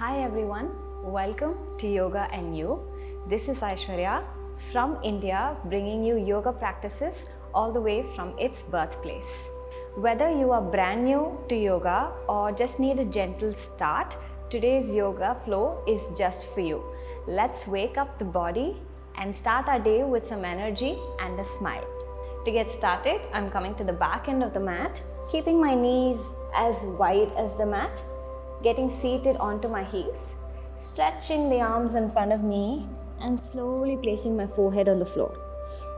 Hi everyone, welcome to Yoga and You. This is Aishwarya from India, bringing you yoga practices all the way from its birthplace. Whether you are brand new to yoga or just need a gentle start, today's yoga flow is just for you. Let's wake up the body and start our day with some energy and a smile. To get started, I'm coming to the back end of the mat, keeping my knees as wide as the mat, getting seated onto my heels, stretching the arms in front of me and slowly placing my forehead on the floor.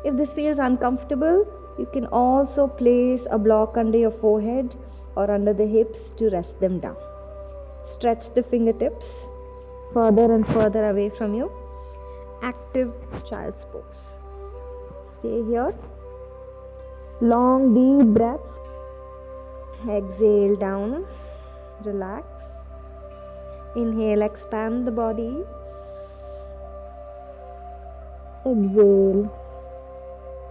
If this feels uncomfortable, you can also place a block under your forehead or under the hips to rest them down. Stretch the fingertips further and further away from you. Active child's pose. Stay here. Long deep breath. Exhale down. Relax. Inhale, expand the body. Exhale,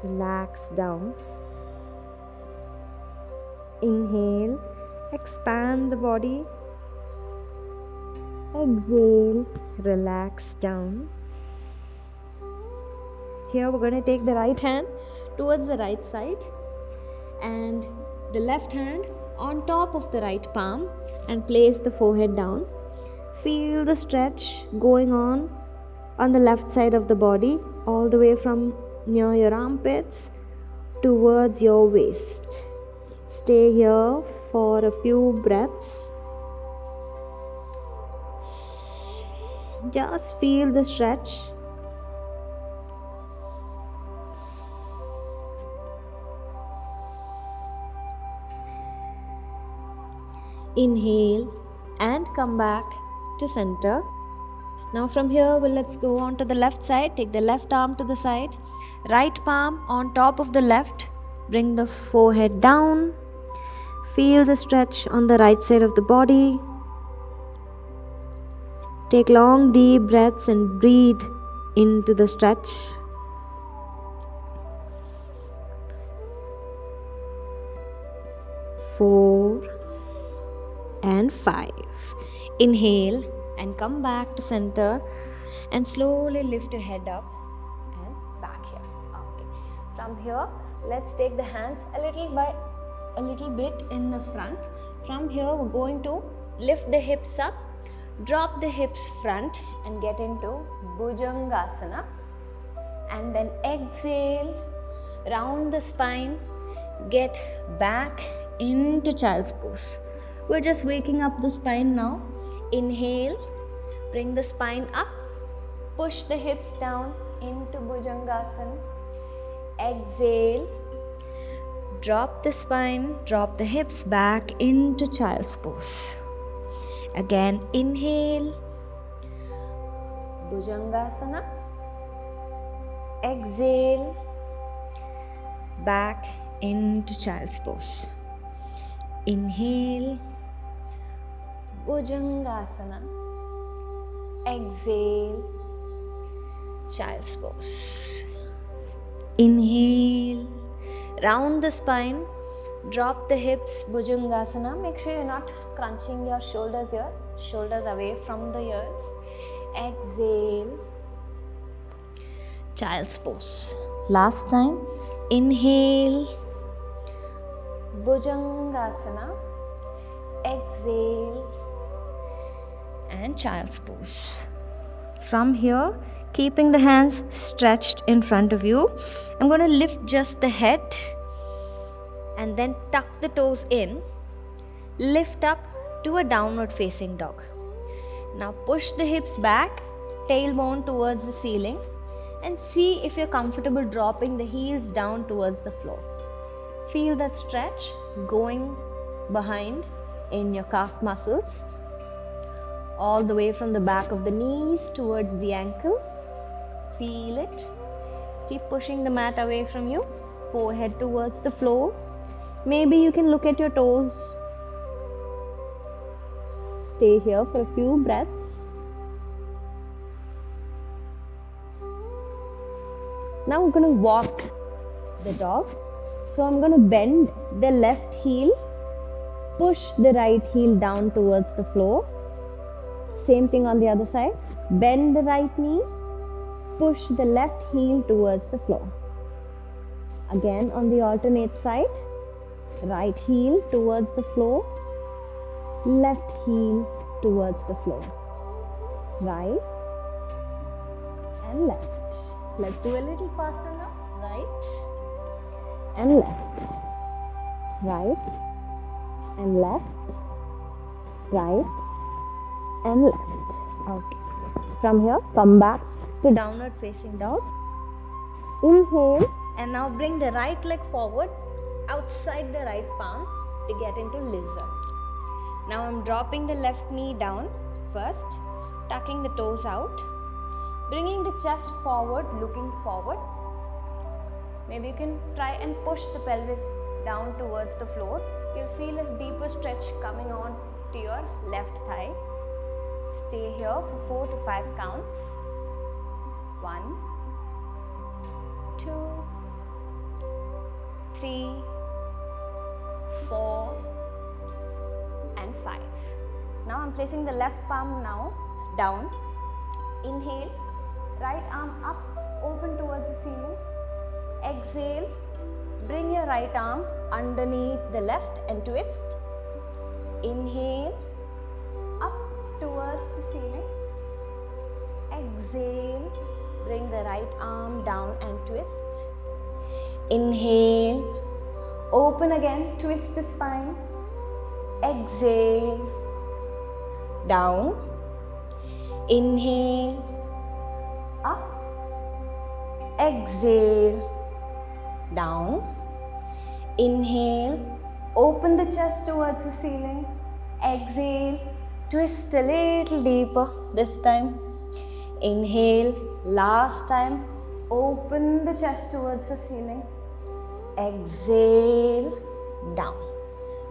relax down. Inhale, expand the body. Exhale, relax down. Here we're going to take the right hand towards the right side and the left hand on top of the right palm and place the forehead down. Feel the stretch going on the left side of the body, all the way from near your armpits towards your waist. Stay here for a few breaths. Just feel the stretch. Inhale and come back to center. Now from here, let's go on to the left side. Take the left arm to the side. Right palm on top of the left. Bring the forehead down. Feel the stretch on the right side of the body. Take long deep breaths and breathe into the stretch. Four and 5. Inhale and come back to center and slowly lift your head up and back here. Okay. From here, let's take the hands a little bit in the front. From here, we're going to lift the hips up, drop the hips front and get into Bhujangasana. And then exhale, round the spine, get back into child's pose. We're just waking up the spine now. Inhale, bring the spine up, push the hips down into Bhujangasana. Exhale, drop the spine, drop the hips back into child's pose. Again, inhale, Bhujangasana. Exhale, back into child's pose. Inhale, Bhujangasana. Exhale, child's pose. Inhale, round the spine, drop the hips, Bhujangasana. Make sure you're not crunching your shoulders here, shoulders away from the ears. Exhale, child's pose. Last time, inhale, Bhujangasana. Exhale and child's pose. From here, keeping the hands stretched in front of you, I'm going to lift just the head and then tuck the toes in. Lift up to a downward facing dog. Now push the hips back, tailbone towards the ceiling, and see if you're comfortable dropping the heels down towards the floor. Feel that stretch going behind in your calf muscles, all the way from the back of the knees towards the ankle. Feel it. Keep pushing the mat away from you, forehead towards the floor. Maybe you can look at your toes. Stay here for a few breaths. Now we're going to walk the dog. So I'm going to bend the left heel, push the right heel down towards the floor, Same thing on the other side. Bend the right knee. Push the left heel towards the floor. Again on the alternate side. Right heel towards the floor. Left heel towards the floor. Right and left. Let's do a little faster now. Right and left. Right and left. Right and left. Okay. From here, come back to downward facing dog. Inhale and now bring the right leg forward outside the right palm to get into lizard. Now I'm dropping the left knee down first, tucking the toes out, bringing the chest forward, looking forward. Maybe you can try and push the pelvis down towards the floor. You'll feel a deeper stretch coming on to your left thigh. Stay here for 4 to 5 counts. 1, 2, 3, 4 and 5. Now I'm placing the left palm now down. Inhale, right arm up, open towards the ceiling. Exhale, bring your right arm underneath the left and twist. Inhale, up towards the ceiling. Exhale, bring the right arm down and twist. Inhale, open again, twist the spine. Exhale, down. Inhale, up. Exhale, down. Inhale, open the chest towards the ceiling. Exhale, twist a little deeper this time. Inhale, last time, open the chest towards the ceiling. Exhale, down.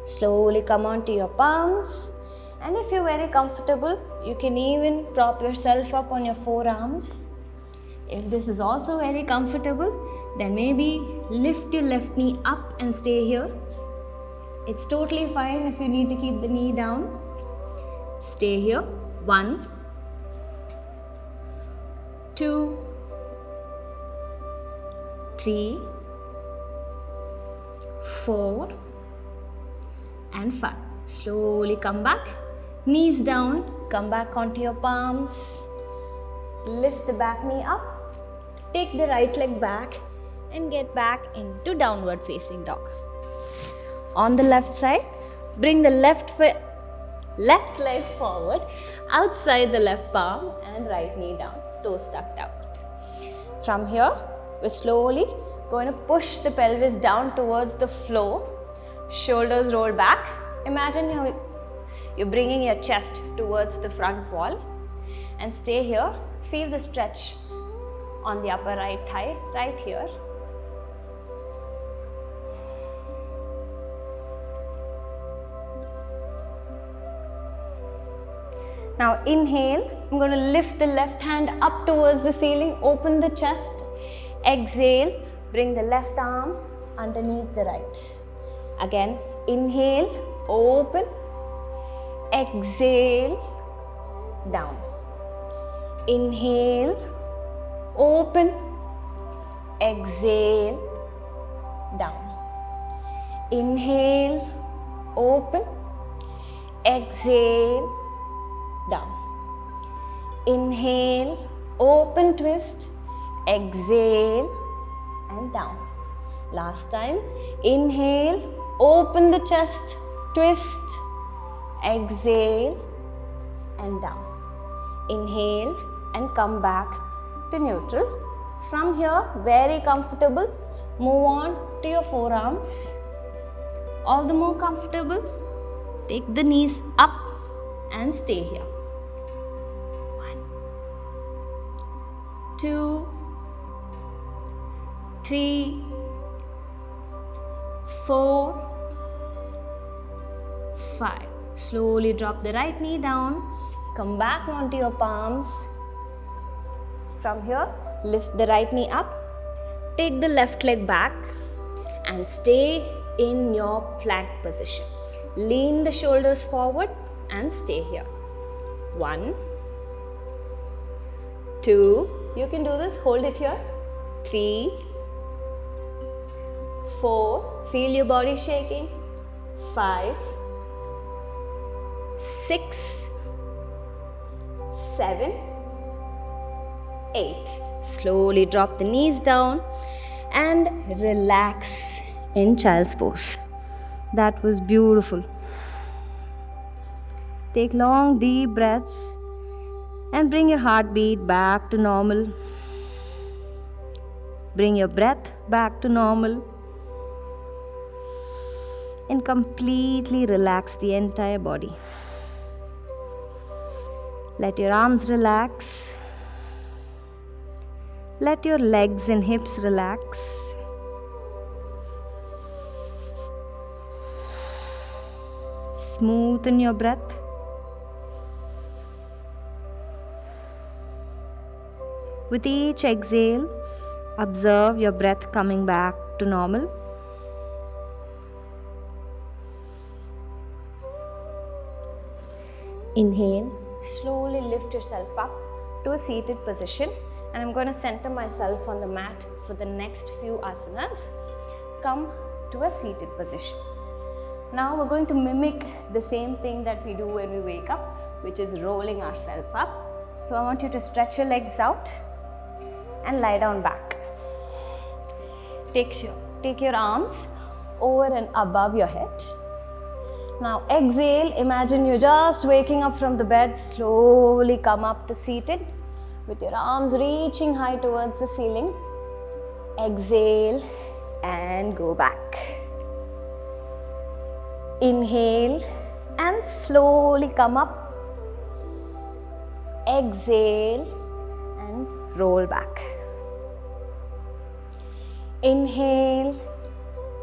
Slowly come onto your palms, and if you're very comfortable, you can even prop yourself up on your forearms. If this is also very comfortable, then maybe lift your left knee up and stay here. It's totally fine if you need to keep the knee down. Stay here. 1, 2, 3, 4 and 5. Slowly come back. Knees down. Come back onto your palms. Lift the back knee up. Take the right leg back and get back into downward facing dog. On the left side, bring the left leg forward outside the left palm and right knee down, toes tucked out. From here, we're slowly going to push the pelvis down towards the floor. Shoulders roll back. Imagine you're bringing your chest towards the front wall and stay here. Feel the stretch on the upper right thigh, right here. Now inhale, I'm going to lift the left hand up towards the ceiling, open the chest. Exhale, bring the left arm underneath the right. Again, inhale, open. Exhale, down. Inhale, open. Exhale, down. Inhale, open. Exhale, down. Inhale, open, twist. Exhale and down. Last time. Inhale, open the chest, twist. Exhale and down. Inhale and come back to neutral. From here, very comfortable. Move on to your forearms. All the more comfortable. Take the knees up and stay here. 1, 2, 3, 4, 5. Slowly drop the right knee down. Come back onto your palms. From here, lift the right knee up. Take the left leg back and stay in your plank position. Lean the shoulders forward and stay here. 1, 2, you can do this, hold it here. 3, 4, feel your body shaking. 5, 6, 7, 8. Slowly drop the knees down and relax in child's pose. That was beautiful. Take long deep breaths and bring your heartbeat back to normal. Bring your breath back to normal and completely relax the entire body. Let your arms relax. Let your legs and hips relax. Smoothen your breath. With each exhale, observe your breath coming back to normal. Inhale, slowly lift yourself up to a seated position, and I'm going to center myself on the mat for the next few asanas. Come to a seated position. Now we're going to mimic the same thing that we do when we wake up, which is rolling ourselves up. So I want you to stretch your legs out and lie down back. Take your arms over and above your head. Now exhale, imagine you're just waking up from the bed. Slowly come up to seated with your arms reaching high towards the ceiling. Exhale and go back. Inhale and slowly come up. Exhale and roll back. Inhale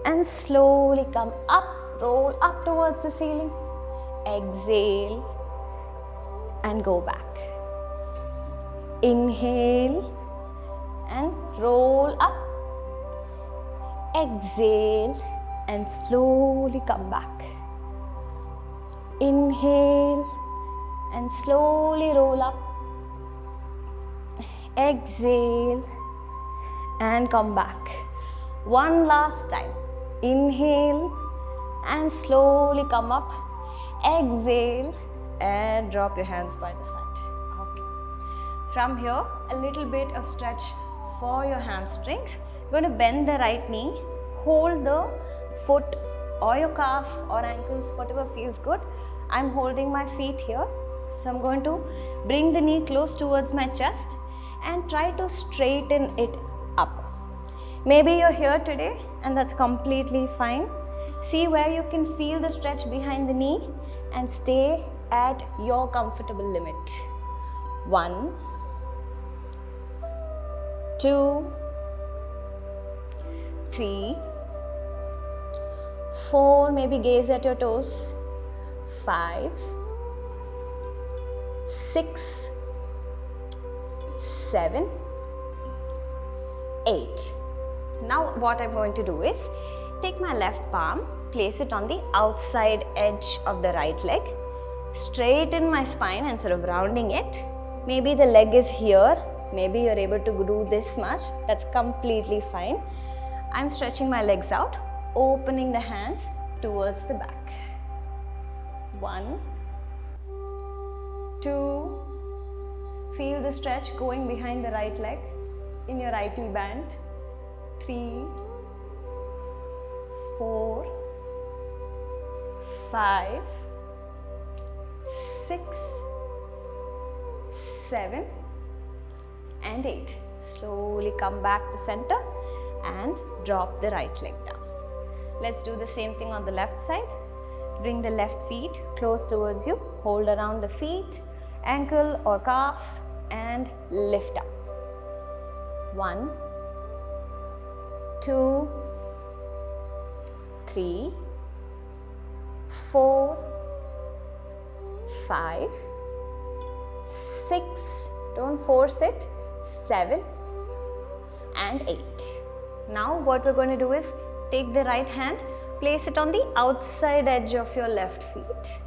and slowly come up, roll up towards the ceiling. Exhale and go back. Inhale and roll up. Exhale and slowly come back. Inhale and slowly roll up. Exhale and come back. One last time. Inhale and slowly come up. Exhale and drop your hands by the side. Okay. From here, a little bit of stretch for your hamstrings. You're going to bend the right knee, hold the foot or your calf or ankles, whatever feels good. I'm holding my feet here. So I'm going to bring the knee close towards my chest and try to straighten it up. Maybe you're here today and that's completely fine. See where you can feel the stretch behind the knee and stay at your comfortable limit. 1, 2, 3, 4, maybe gaze at your toes. 5, 6, 7, 8. Now what I'm going to do is take my left palm, place it on the outside edge of the right leg, straighten my spine instead of rounding it. Maybe the leg is here, maybe you're able to do this much, that's completely fine. I'm stretching my legs out, opening the hands towards the back. 1, 2, feel the stretch going behind the right leg in your IT band. 3, 4, 5, 6, 7 and 8. Slowly come back to center and drop the right leg down. Let's do the same thing on the left side. Bring the left feet close towards you, hold around the feet, ankle or calf and lift up. 1, 2, 3, 4, 5, 6, don't force it, 7 and 8. Now what we're going to do is take the right hand, place it on the outside edge of your left feet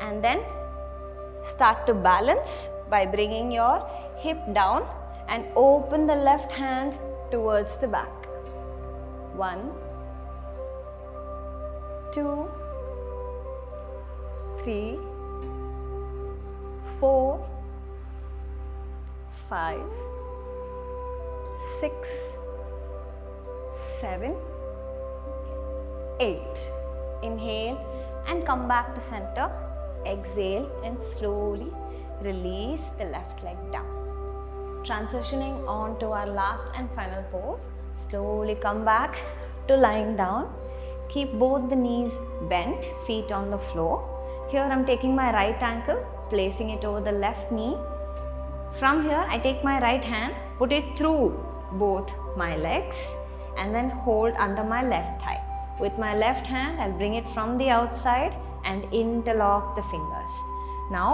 and then start to balance by bringing your hip down and open the left hand towards the back. 1, 2, 3, 4, 5, 6, 7, 8. Inhale and come back to center. Exhale and slowly release the left leg down. Transitioning on to our last and final pose. Slowly come back to lying down. Keep both the knees bent, feet on the floor. Here I am taking my right ankle, placing it over the left knee. From here I take my right hand, put it through both my legs and then hold under my left thigh. With my left hand I'll bring it from the outside and interlock the fingers. Now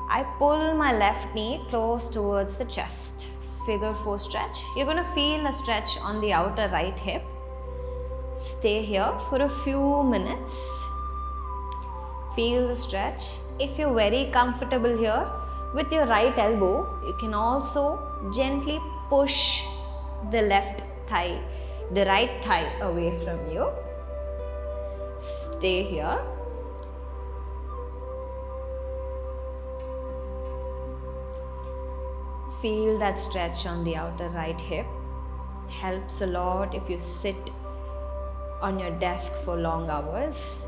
I pull my left knee close towards the chest. Figure 4 stretch. You're going to feel a stretch on the outer right hip. Stay here for a few minutes. Feel the stretch. If you're very comfortable here, with your right elbow, you can also gently push the right thigh away from you. Stay here. Feel that stretch on the outer right hip. Helps a lot if you sit on your desk for long hours.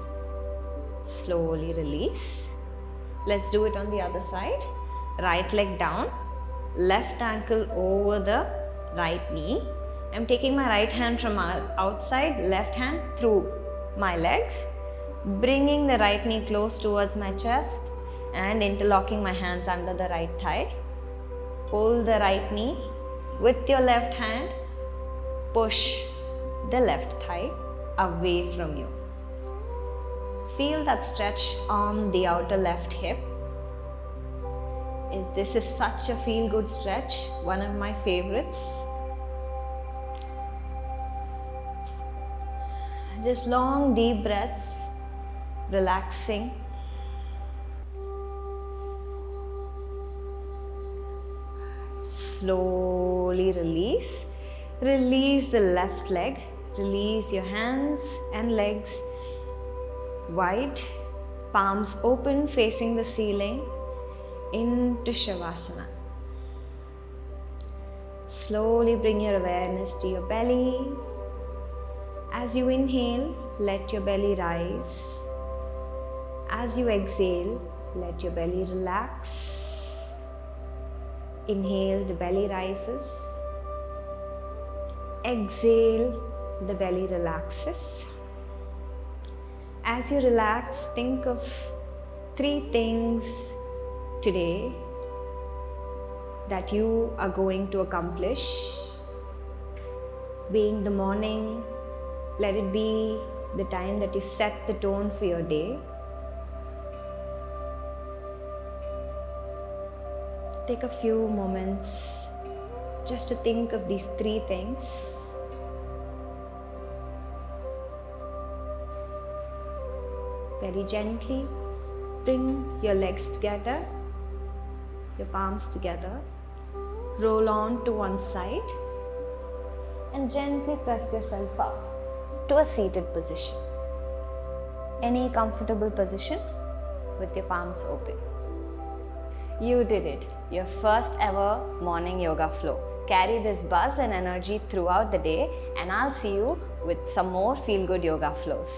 Slowly release. Let's do it on the other side. Right leg down, left ankle over the right knee. I'm taking my right hand from outside, left hand through my legs, bringing the right knee close towards my chest and interlocking my hands under the right thigh. Pull the right knee with your left hand, push the left thigh away from you. Feel that stretch on the outer left hip. This is such a feel-good stretch, one of my favorites. Just long deep breaths, relaxing. Slowly release. Release the left leg. Release your hands and legs wide, palms open facing the ceiling into Shavasana. Slowly bring your awareness to your belly. As you inhale, let your belly rise. As you exhale, let your belly relax. Inhale, the belly rises. Exhale, the belly relaxes. As you relax, think of 3 things today that you are going to accomplish. Being the morning, let it be the time that you set the tone for your day. Take a few moments just to think of these 3 things. Very gently bring your legs together, your palms together, roll on to one side and gently press yourself up to a seated position. Any comfortable position with your palms open. You did it, your first ever morning yoga flow. Carry this buzz and energy throughout the day and I'll see you with some more feel-good yoga flows.